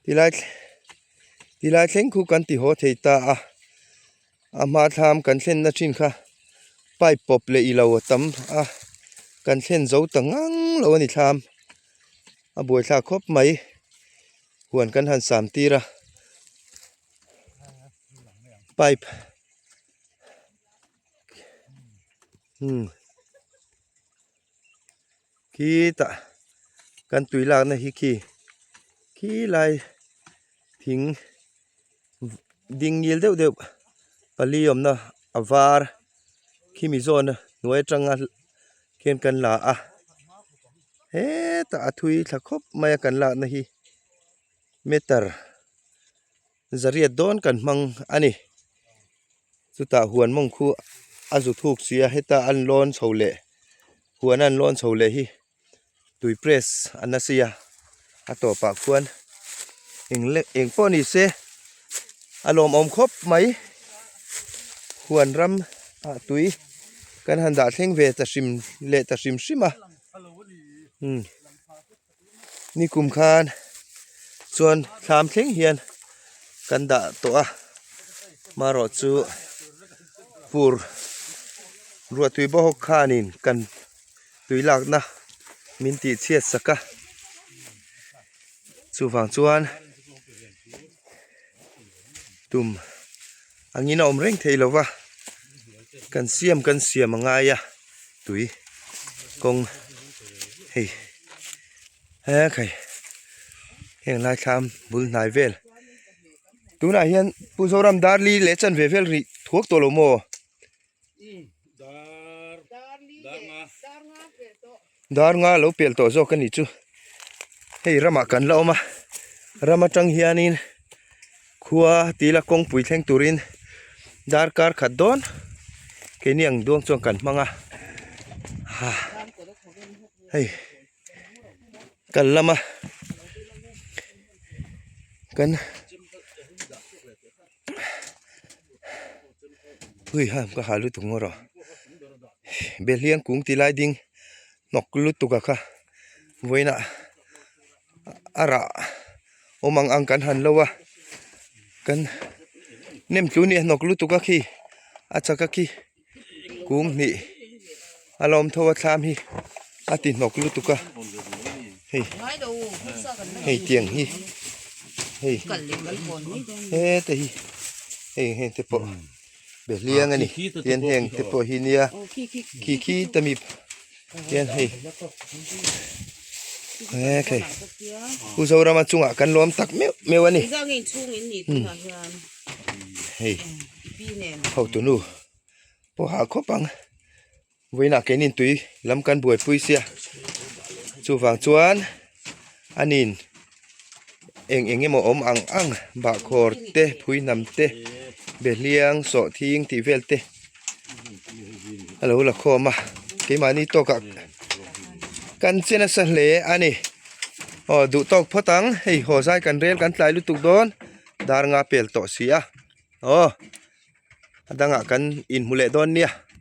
ทีไรเส้นคู่กันที่โหเทตามาทำกันเส้นนั่นชินค่ะไปปบเลยอีเราตั้มกันเส้นเจ้าตั้งงั้งเรานี่ทำบัวชาครบไหมหวนกันหัน3 ตีระไปขี้ตะกันตุยลากนะขี้ลายทิ้งดิงยิลเดียวปลียมนะอวาร์ขี้มิโซนหน่วยจังเขียนกันละเฮ้ตะทุยสักครบมากันละนะฮีเมตรจะเรียดโดนกันมังอันนี้สุดตาหวนมงคูอาจุทุกเสียให้ตาอันร้อนเฉาเละหัวนั่นร้อนเฉาเละฮีตุยเพรสอันนั้นเสียต่อปากควรเองป้อนี่เสอารมณ์อมครบไหมหวนรำตุยกันหันดาเท่งเวตชิมเละตชิมชิมนี่กลุ่มคานส่วน3 เท่งเฮียนกันดาตัวมารอจูปูรัวตุยบ่ฮกคานินกันตุยหลักนะมินติเชียดสักกะสู่ฝั่งจวนตุ่มอันนี้น่าอมเร่งเทลวะกันเสียมง่ายตุยกงเฮ้ใครเฮงลายคำบุญนายเวลตัวไหนเฮียนผู้สรำดาร์ลีเลชันเวลรีทุกตัวโลโมดาร์งาเราเปลี่ยนตัวโซกันนี่จูเฮ้ยรำกันเรามารำจังเฮียนินขัวตีละกงปุ๋ยแทงตุรินดาร์การขัดดอนเกนี่ยังดวงจวงกันมั้งเฮ้ยกันละมากันเฮ้ยก็หาลุตุงรอเบลเลียงกุ้งตีลายดิงนกลุตุกะค่ะไว้นะระโอมังอังกันหันแล้ววะกันเนมจูนี่นกลุตุกะขี้อาจจะกะขี้กุ้งนี่อารมณ์ทวัชามฮีอาตินกลุตุกะเฮ้ยเตียงฮีเฮ้ยแต่ฮีเฮ้ยแต่ปอเบลเลียงอันนี้เตียนแหงแต่ปอฮีเนียขี้ตะมีเตียนเฮ้ยใครผู้สาวรามาจุงกันรวมตักเมวันนี้เฮ้ยเขาตัวนู้พอหาข้อปังไว้หนักแกนินตุยลำกันบวชปุยเสียสู่ฝั่งจวนอันนี้เองเงี้ยมอมอังบะคอร์เตพุยนำเตเบลเลียงโสทิ้งที่เวลเตฮัลโหลละคอมาเกี่ยมานี่ตกกันเจนสันเลอันนี้ดูตกพอตังให้หัวใจกันเรียนกันหลายลุตุกโดนดารงาเปลต่อเสียดังกันอินมุเลโดนเนี่ย